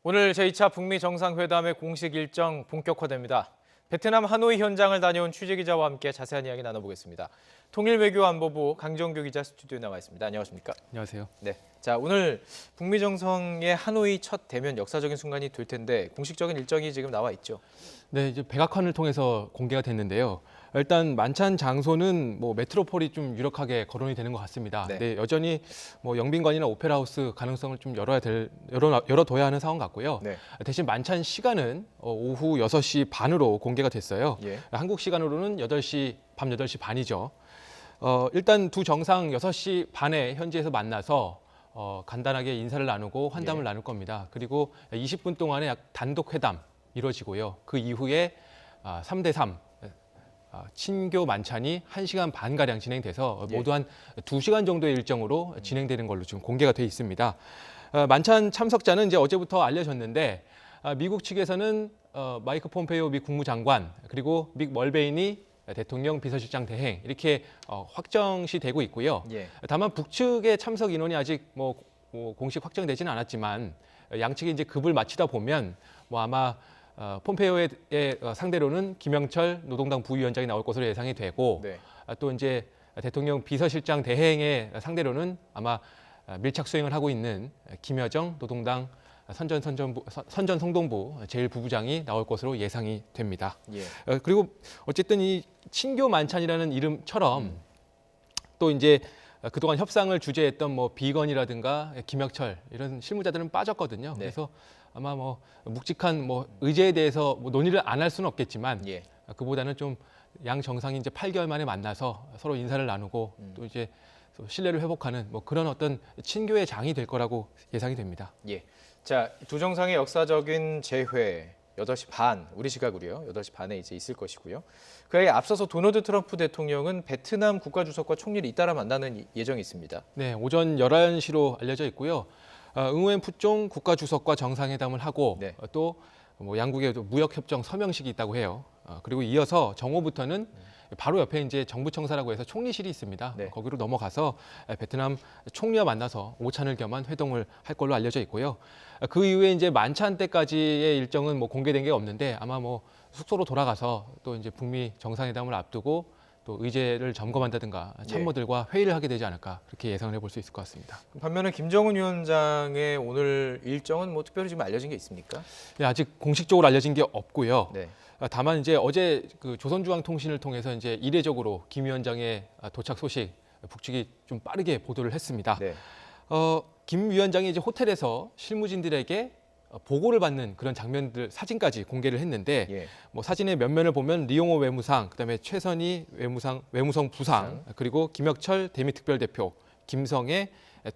오늘 제2차 북미 정상회담의 공식 일정 본격화됩니다. 베트남 하노이 현장을 다녀온 취재기자와 함께 자세한 이야기 나눠보겠습니다. 통일외교안보부 강정규 기자 스튜디오에 나와 있습니다. 안녕하십니까? 안녕하세요. 네. 자, 오늘 북미 정상의 하노이 첫 대면 역사적인 순간이 될 텐데 공식적인 일정이 지금 나와 있죠. 네, 이제 백악관을 통해서 공개가 됐는데요. 일단 만찬 장소는 뭐 메트로폴이 좀 유력하게 거론이 되는 것 같습니다. 네. 네, 여전히 뭐 영빈관이나 오페라하우스 가능성을 좀 열어둬야 하는 상황 같고요. 네. 대신 만찬 시간은 오후 6시 반으로 공개가 됐어요. 예. 한국 시간으로는 밤 8시 반이죠. 일단 두 정상 6시 반에 현지에서 만나서 간단하게 인사를 나누고 환담을 나눌 겁니다. 그리고 20분 동안의 단독 회담 이루어지고요. 그 이후에 3대 3 친교 만찬이 1시간 반가량 진행돼서 모두 한 2시간 정도의 일정으로 진행되는 걸로 지금 공개가 돼 있습니다. 만찬 참석자는 이제 어제부터 알려졌는데 미국 측에서는 마이크 폼페이오 미 국무장관 그리고 믹 멀베인이 대통령 비서실장 대행 이렇게 확정시 되고 있고요. 예. 다만 북측의 참석 인원이 아직 뭐 공식 확정되지는 않았지만 양측이 이제 급을 맞추다 보면 뭐 아마 폼페이오의 상대로는 김영철 노동당 부위원장이 나올 것으로 예상이 되고 네. 또 이제 대통령 비서실장 대행의 상대로는 아마 밀착 수행을 하고 있는 김여정 노동당 선전성동부 제1부부장이 나올 것으로 예상이 됩니다. 예. 그리고 어쨌든 이 친교 만찬이라는 이름처럼 또 이제 그동안 협상을 주재했던 뭐 비건이라든가 김혁철 이런 실무자들은 빠졌거든요. 네. 그래서 아마 뭐 묵직한 뭐 의제에 대해서 뭐 논의를 안 할 수는 없겠지만 예. 그보다는 좀 양 정상이 이제 8개월 만에 만나서 서로 인사를 나누고 또 이제 신뢰를 회복하는 뭐 그런 어떤 친교의 장이 될 거라고 예상이 됩니다. 예. 자, 두 정상의 역사적인 재회 8시 반, 우리 시각으로요. 8시 반에 이제 있을 것이고요. 그에 앞서서 도널드 트럼프 대통령은 베트남 국가주석과 총리를 잇따라 만나는 예정이 있습니다. 네, 오전 11시로 알려져 있고요. 응우엔 푸총 국가주석과 정상회담을 하고 네. 또 뭐 양국의 무역협정 서명식이 있다고 해요. 그리고 이어서 정오부터는 바로 옆에 이제 정부청사라고 해서 총리실이 있습니다. 네. 거기로 넘어가서 베트남 총리와 만나서 오찬을 겸한 회동을 할 걸로 알려져 있고요. 그 이후에 이제 만찬 때까지의 일정은 뭐 공개된 게 없는데 아마 뭐 숙소로 돌아가서 또 이제 북미 정상회담을 앞두고 또 의제를 점검한다든가 참모들과 회의를 하게 되지 않을까 그렇게 예상을 해볼 수 있을 것 같습니다. 반면에 김정은 위원장의 오늘 일정은 뭐 특별히 지금 알려진 게 있습니까? 네, 아직 공식적으로 알려진 게 없고요. 네. 다만 이제 어제 그 조선중앙통신을 통해서 이제 이례적으로 김 위원장의 도착 소식 북측이 좀 빠르게 보도를 했습니다. 네. 김 위원장이 이제 호텔에서 실무진들에게 보고를 받는 그런 장면들 사진까지 공개를 했는데 예. 뭐 사진의 면면을 보면 리용호 외무상, 그다음에 최선희 외무성 부상, 그리고 김혁철 대미특별대표, 김성애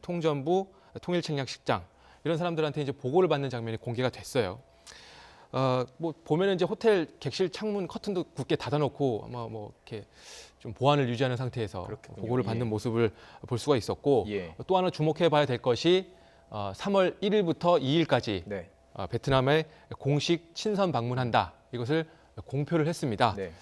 통전부 통일책략실장 이런 사람들한테 이제 보고를 받는 장면이 공개가 됐어요. 뭐 보면은 이제 호텔 객실 창문 커튼도 굳게 닫아놓고 아마 뭐 이렇게 좀 보안을 유지하는 상태에서 그렇군요. 보고를 받는 예. 모습을 볼 수가 있었고 예. 또 하나 주목해봐야 될 것이 3월 1일부터 2일까지 네. 베트남에 공식 친선 방문한다 이것을 공표를 했습니다. 네.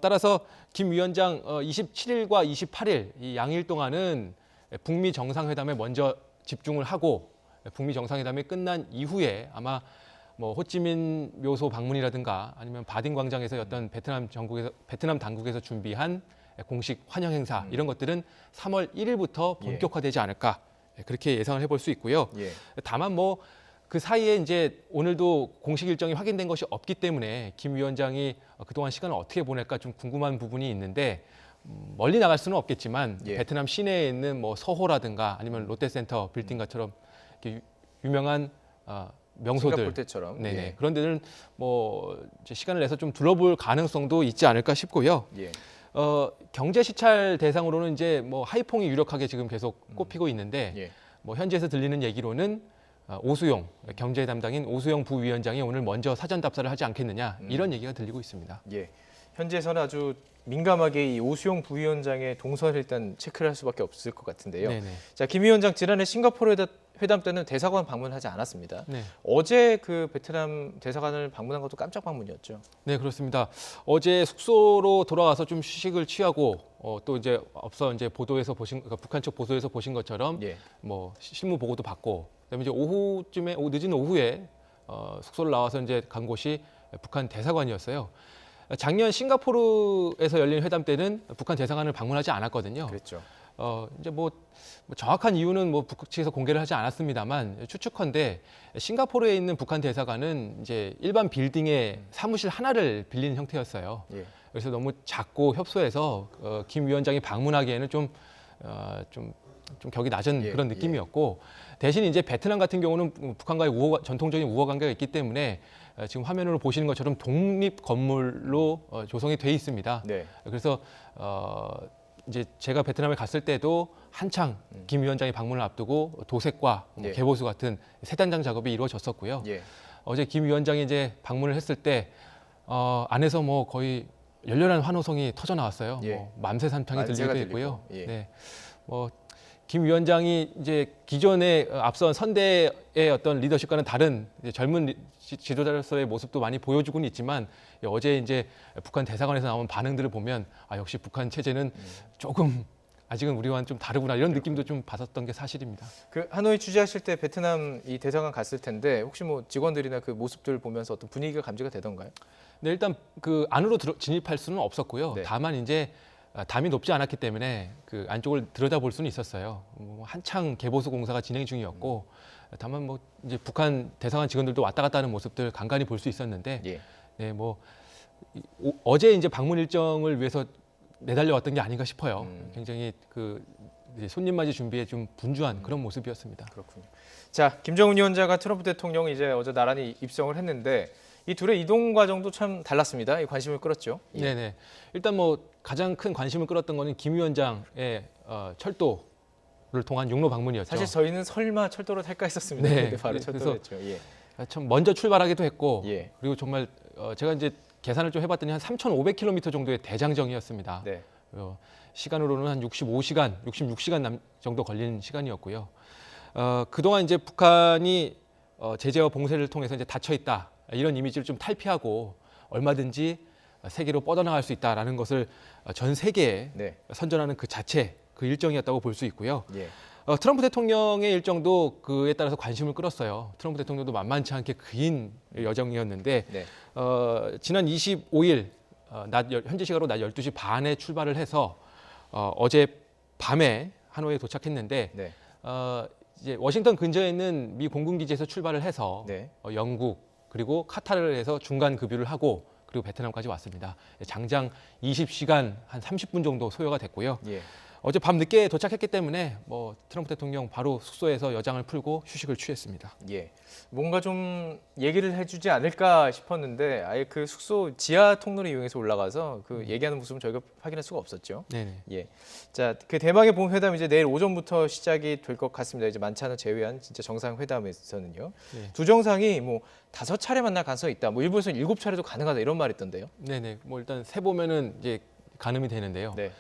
따라서 김 위원장 27일과 28일 이 양일 동안은 북미 정상회담에 먼저 집중을 하고 북미 정상회담이 끝난 이후에 아마 뭐 호찌민 묘소 방문이라든가 아니면 바딩 광장에서 어떤 베트남 당국에서 준비한 공식 환영 행사 이런 것들은 3월 1일부터 본격화되지 않을까 그렇게 예상을 해볼 수 있고요. 예. 다만 뭐 그 사이에 이제 오늘도 공식 일정이 확인된 것이 없기 때문에 김 위원장이 그동안 시간을 어떻게 보낼까 좀 궁금한 부분이 있는데 멀리 나갈 수는 없겠지만 베트남 시내에 있는 뭐 서호라든가 아니면 롯데센터 빌딩가처럼 이렇게 유명한 명소들, 싱가포르 때처럼. 네네 예. 그런 데는 뭐 이제 시간을 내서 좀 둘러볼 가능성도 있지 않을까 싶고요. 예. 경제 시찰 대상으로는 이제 뭐 하이퐁이 유력하게 지금 계속 꼽히고 있는데 예. 뭐 현지에서 들리는 얘기로는 오수용 경제 담당인 오수용 부위원장이 오늘 먼저 사전 답사를 하지 않겠느냐 이런 얘기가 들리고 있습니다. 예. 현지에서는 아주 민감하게 이 오수용 부위원장의 동선을 일단 체크를 할 수밖에 없을 것 같은데요. 네네. 자, 김 위원장 지난해 싱가포르 회담 때는 대사관 방문하지 않았습니다. 네. 어제 그 베트남 대사관을 방문한 것도 깜짝 방문이었죠. 네, 그렇습니다. 어제 숙소로 돌아와서 좀 휴식을 취하고 또 이제 앞서 이제 보도에서 그러니까 북한 측 보도에서 보신 것처럼 예. 뭐 실무 보고도 받고 그다음에 이제 오후쯤에 늦은 오후에 숙소를 나와서 이제 간 곳이 북한 대사관이었어요. 작년 싱가포르에서 열린 회담 때는 북한 대사관을 방문하지 않았거든요. 그랬죠. 이제 뭐 정확한 이유는 뭐 북 측에서 공개를 하지 않았습니다만 추측컨대 싱가포르에 있는 북한 대사관은 이제 일반 빌딩의 사무실 하나를 빌린 형태였어요. 예. 그래서 너무 작고 협소해서 김 위원장이 방문하기에는 좀 격이 낮은 예, 그런 느낌이었고 대신 이제 베트남 같은 경우는 북한과의 전통적인 우호 관계가 있기 때문에 지금 화면으로 보시는 것처럼 독립 건물로 조성이 돼 있습니다. 네. 그래서 이제 제가 베트남에 갔을 때도 한창 김 위원장이 방문을 앞두고 도색과 예. 개보수 같은 세단장 작업이 이루어졌었고요. 예. 어제 김 위원장이 이제 방문을 했을 때 안에서 뭐 거의 열렬한 환호성이 터져 나왔어요. 예. 뭐 맘새산탕이 만세가 들리기도 했고요. 들리고, 예. 네. 김 위원장이 이제 기존의 앞선 선대의 어떤 리더십과는 다른 이제 젊은 지도자로서의 모습도 많이 보여주고는 있지만 어제 이제 북한 대사관에서 나온 반응들을 보면 역시 북한 체제는 조금 아직은 우리와는 좀 다르구나 이런 느낌도 좀 받았던 게 사실입니다. 그 하노이 취재하실 때 베트남 이 대사관 갔을 텐데 혹시 뭐 직원들이나 그 모습들 보면서 어떤 분위기가 감지가 되던가요? 네, 일단 그 안으로 진입할 수는 없었고요. 네. 다만 이제 담이 높지 않았기 때문에 그 안쪽을 들여다볼 수는 있었어요. 한창 개보수 공사가 진행 중이었고 다만 뭐 이제 북한 대사관 직원들도 왔다 갔다 하는 모습들 간간히 볼 수 있었는데 예. 네, 뭐 어제 이제 방문 일정을 위해서 내달려 왔던 게 아닌가 싶어요. 굉장히 그 이제 손님 맞이 준비에 좀 분주한 그런 모습이었습니다. 그렇군요. 자, 김정은 위원장과 트럼프 대통령이 이제 어제 나란히 입성을 했는데 이 둘의 이동 과정도 참 달랐습니다. 이 관심을 끌었죠. 예. 네네. 일단 뭐 가장 큰 관심을 끌었던 거는 김 위원장의 철도를 통한 용로 방문이었죠. 사실 저희는 설마 철도를 탈까 했었습니다. 네. 근데 바로 그래서 철도를 했죠. 예. 참 먼저 출발하기도 했고 예. 그리고 정말 제가 이제 계산을 좀 해봤더니 한 3,500km 정도의 대장정이었습니다. 네. 시간으로는 한 66시간 정도 걸린 시간이었고요. 그동안 이제 북한이 제재와 봉쇄를 통해서 이제 닫혀 있다 이런 이미지를 좀 탈피하고 얼마든지 세계로 뻗어나갈 수 있다라는 것을 전 세계에 네. 선전하는 그 자체 그 일정이었다고 볼 수 있고요. 예. 트럼프 대통령의 일정도 그에 따라서 관심을 끌었어요. 트럼프 대통령도 만만치 않게 긴 여정이었는데 네. 지난 25일 현지 시각으로 낮 12시 반에 출발을 해서 어제 밤에 하노이에 도착했는데 네. 이제 워싱턴 근처에 있는 미 공군 기지에서 출발을 해서 네. 영국 그리고 카타르를 해서 중간 급유를 하고 그리고 베트남까지 왔습니다. 장장 20시간 한 30분 정도 소요가 됐고요. 예. 어제 밤 늦게 도착했기 때문에 뭐 트럼프 대통령 바로 숙소에서 여장을 풀고 휴식을 취했습니다. 예. 뭔가 좀 얘기를 해주지 않을까 싶었는데 아예 그 숙소 지하 통로를 이용해서 올라가서 그 얘기하는 모습은 저희가 확인할 수가 없었죠. 네네. 예. 자, 그 대망의 본 회담 이제 내일 오전부터 시작이 될 것 같습니다. 이제 만찬을 제외한 진짜 정상 회담에서는요. 네. 두 정상이 뭐 5차례 만날 가능성이 있다. 뭐 일부에서는 7차례도 가능하다 이런 말이 있던데요. 네네. 뭐 일단 세 보면은 이제 가늠이 되는데요. 네.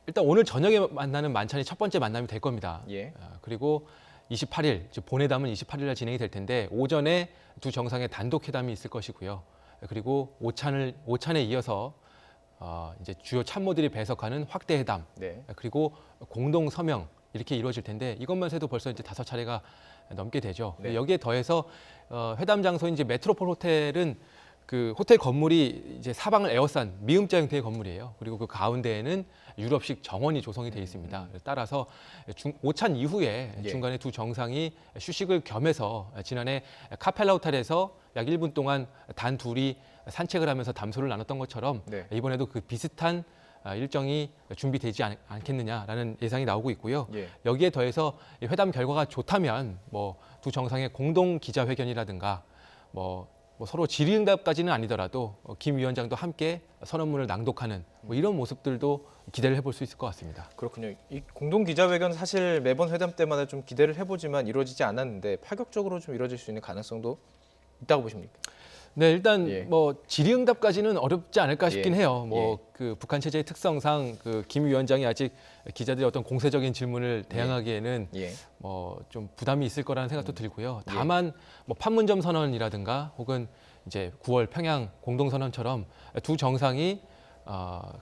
일단 오늘 저녁에 만나는 만찬이 첫 번째 만남이 될 겁니다. 예. 그리고 28일, 즉 본회담은 28일 날 진행이 될 텐데 오전에 두 정상의 단독 회담이 있을 것이고요. 그리고 오찬에 이어서 이제 주요 참모들이 배석하는 확대 회담, 네. 그리고 공동 서명 이렇게 이루어질 텐데 이것만 해도 벌써 이제 5차례가 넘게 되죠. 네. 여기에 더해서 회담 장소인 이제 메트로폴 호텔은 그 호텔 건물이 이제 사방을 에워싼 미음자 형태의 건물이에요. 그리고 그 가운데에는 유럽식 정원이 조성이 되어 있습니다. 따라서 오찬 이후에 예. 중간에 두 정상이 휴식을 겸해서 지난해 카펠라 호텔에서 약 1분 동안 단 둘이 산책을 하면서 담소를 나눴던 것처럼 네. 이번에도 그 비슷한 일정이 준비되지 않겠느냐라는 예상이 나오고 있고요. 예. 여기에 더해서 이 회담 결과가 좋다면 뭐 두 정상의 공동 기자회견이라든가 뭐 서로 질의응답까지는 아니더라도 김 위원장도 함께 선언문을 낭독하는 뭐 이런 모습들도 기대를 해볼 수 있을 것 같습니다. 그렇군요. 이 공동 기자회견 사실 매번 회담 때마다 좀 기대를 해보지만 이루어지지 않았는데 파격적으로 좀 이루어질 수 있는 가능성도 있다고 보십니까? 네, 일단 예. 뭐 질의응답까지는 어렵지 않을까 싶긴 예. 해요. 뭐 그 북한 체제의 특성상 그 김 위원장이 아직 기자들의 어떤 공세적인 질문을 대항하기에는 예. 뭐 좀 부담이 있을 거라는 생각도 들고요. 다만 뭐 판문점 선언이라든가 혹은 이제 9월 평양 공동선언처럼 두 정상이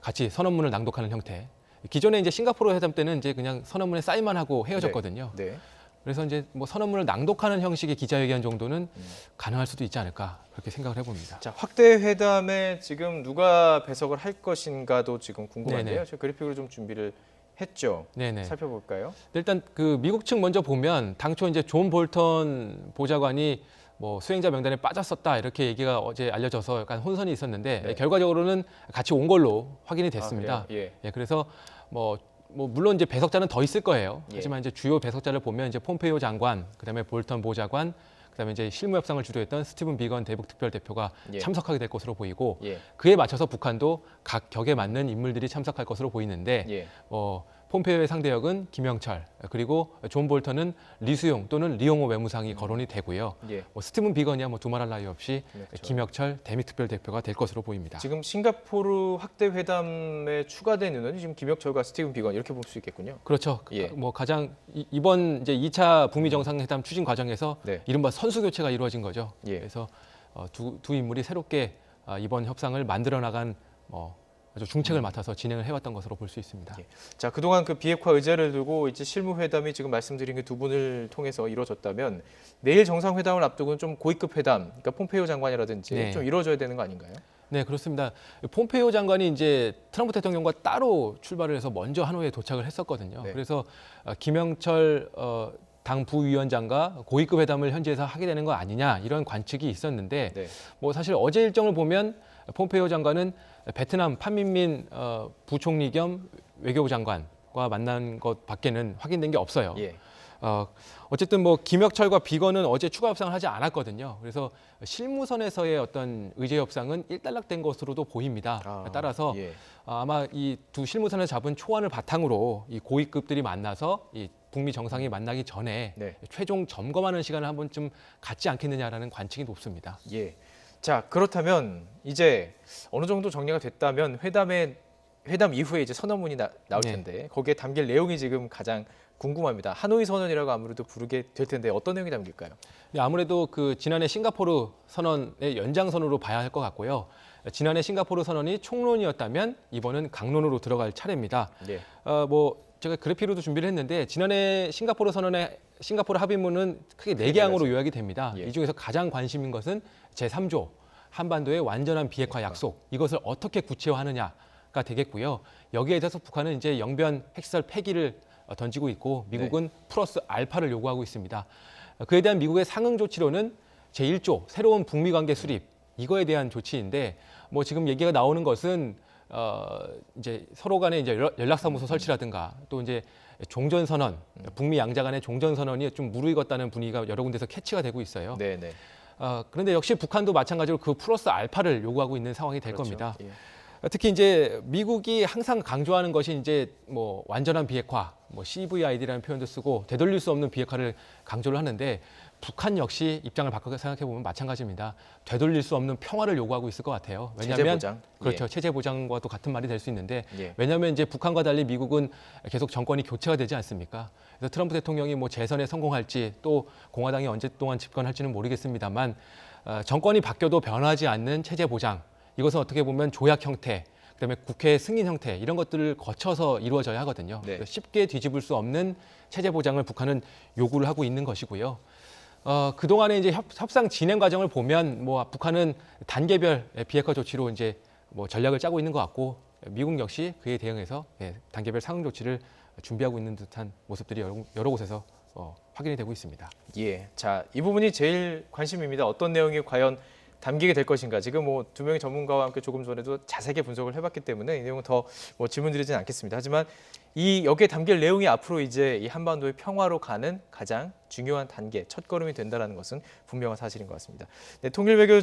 같이 선언문을 낭독하는 형태. 기존에 이제 싱가포르 회담 때는 이제 그냥 선언문에 사인만 하고 헤어졌거든요. 네. 그래서 이제 뭐 선언문을 낭독하는 형식의 기자회견 정도는 가능할 수도 있지 않을까 그렇게 생각을 해봅니다. 자, 확대 회담에 지금 누가 배석을 할 것인가도 지금 궁금한데요. 네네. 제가 그래픽으로 좀 준비를 했죠. 네네. 살펴볼까요? 일단 그 미국 측 먼저 보면 당초 이제 존 볼턴 보좌관이 뭐 수행자 명단에 빠졌었다 이렇게 얘기가 어제 알려져서 약간 혼선이 있었는데 네. 결과적으로는 같이 온 걸로 확인이 됐습니다. 그래요? 예. 예, 그래서 뭐 물론 이제 배석자는 더 있을 거예요. 예. 하지만 이제 주요 배석자를 보면 이제 폼페이오 장관, 그다음에 볼턴 보좌관, 그다음에 이제 실무 협상을 주도했던 스티븐 비건 대북 특별 대표가 예. 참석하게 될 것으로 보이고 예. 그에 맞춰서 북한도 각 격에 맞는 인물들이 참석할 것으로 보이는데 예. 폼페이오의 상대역은 김영철, 그리고 존 볼턴은 리수용 또는 리용호 외무상이 거론이 되고요. 예. 스티븐 비건이야 뭐 두말할 나위 없이 김혁철. 김혁철 대미 특별 대표가 될 것으로 보입니다. 지금 싱가포르 확대 회담에 추가된 인원이 지금 김혁철과 스티븐 비건 이렇게 볼 수 있겠군요. 그렇죠. 예. 뭐 가장 이번 이제 2차 북미 정상회담 추진 과정에서 네. 이른바 선수 교체가 이루어진 거죠. 예. 그래서 두 인물이 새롭게 이번 협상을 만들어 나간 아주 중책을 맡아서 진행을 해왔던 것으로 볼 수 있습니다. 예. 자, 그동안 그 비핵화 의제를 두고 이제 실무 회담이 지금 말씀드린 그 두 분을 통해서 이루어졌다면 내일 정상회담을 앞두고는 좀 고위급 회담, 그러니까 폼페이오 장관이라든지 네. 좀 이루어져야 되는 거 아닌가요? 네, 그렇습니다. 폼페이오 장관이 이제 트럼프 대통령과 따로 출발을 해서 먼저 하노이에 도착을 했었거든요. 네. 그래서 김영철 당 부위원장과 고위급 회담을 현지에서 하게 되는 거 아니냐 이런 관측이 있었는데 네. 뭐 사실 어제 일정을 보면 폼페이오 장관은 베트남 판민민 부총리 겸 외교부 장관과 만난 것밖에는 확인된 게 없어요. 예. 어쨌든 뭐 김혁철과 비건은 어제 추가 협상을 하지 않았거든요. 그래서 실무선에서의 어떤 의제 협상은 일단락된 것으로도 보입니다. 따라서 예. 아마 이 두 실무선을 잡은 초안을 바탕으로 이 고위급들이 만나서 이 북미 정상이 만나기 전에 네. 최종 점검하는 시간을 한 번쯤 갖지 않겠느냐라는 관측이 높습니다. 예. 자, 그렇다면 이제 어느 정도 정리가 됐다면 회담 이후에 이제 선언문이 나올 네. 텐데 거기에 담길 내용이 지금 가장 궁금합니다. 하노이 선언이라고 아무래도 부르게 될 텐데 어떤 내용이 담길까요? 네, 아무래도 그 지난해 싱가포르 선언의 연장선으로 봐야 할 것 같고요. 지난해 싱가포르 선언이 총론이었다면 이번은 강론으로 들어갈 차례입니다. 예. 제가 그래픽으로도 준비를 했는데 지난해 싱가포르 선언의 싱가포르 합의문은 크게 4개항으로 요약이 됩니다. 예. 이 중에서 가장 관심인 것은 제3조 한반도의 완전한 비핵화 약속 이것을 어떻게 구체화하느냐가 되겠고요. 여기에 대해서 북한은 이제 영변 핵시설 폐기를 던지고 있고 미국은 플러스 알파를 요구하고 있습니다. 그에 대한 미국의 상응 조치로는 제1조 새로운 북미 관계 수립 이거에 대한 조치인데 뭐 지금 얘기가 나오는 것은 이제 서로 간에 이제 연락사무소 설치라든가 또 이제 종전 선언, 북미 양자 간의 종전 선언이 좀 무르익었다는 분위기가 여러 군데서 캐치가 되고 있어요. 네, 네. 그런데 역시 북한도 마찬가지로 그 플러스 알파를 요구하고 있는 상황이 될 그렇죠. 겁니다. 예. 특히 이제 미국이 항상 강조하는 것이 이제 뭐 완전한 비핵화, 뭐 CVID라는 표현도 쓰고 되돌릴 수 없는 비핵화를 강조를 하는데 북한 역시 입장을 바꿔 생각해 보면 마찬가지입니다. 되돌릴 수 없는 평화를 요구하고 있을 것 같아요. 왜냐하면 체제 보장. 그렇죠. 체제 보장과도 같은 말이 될 수 있는데 예. 왜냐하면 이제 북한과 달리 미국은 계속 정권이 교체가 되지 않습니까? 그래서 트럼프 대통령이 뭐 재선에 성공할지 또 공화당이 언제 동안 집권할지는 모르겠습니다만 정권이 바뀌어도 변하지 않는 체제 보장 이것은 어떻게 보면 조약 형태 그다음에 국회 승인 형태 이런 것들을 거쳐서 이루어져야 하거든요. 네. 쉽게 뒤집을 수 없는 체제 보장을 북한은 요구를 하고 있는 것이고요. 그동안에 이제 협상 진행 과정을 보면 뭐 북한은 단계별 비핵화 조치로 이제 뭐 전략을 짜고 있는 것 같고 미국 역시 그에 대응해서 단계별 상응 조치를 준비하고 있는 듯한 모습들이 여러 곳에서 확인이 되고 있습니다. 예. 자, 이 부분이 제일 관심입니다. 어떤 내용이 과연 담기게 될 것인가. 지금 뭐 두 명의 전문가와 함께 조금 전에도 자세하게 분석을 해봤기 때문에 이 내용은 더 뭐 질문드리진 않겠습니다. 하지만 여기에 담길 내용이 앞으로 이제 이 한반도의 평화로 가는 가장 중요한 단계, 첫걸음이 된다는 것은 분명한 사실인 것 같습니다. 네, 통일외교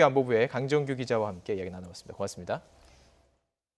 안보부의 강정규 기자와 함께 이야기 나눠봤습니다. 고맙습니다.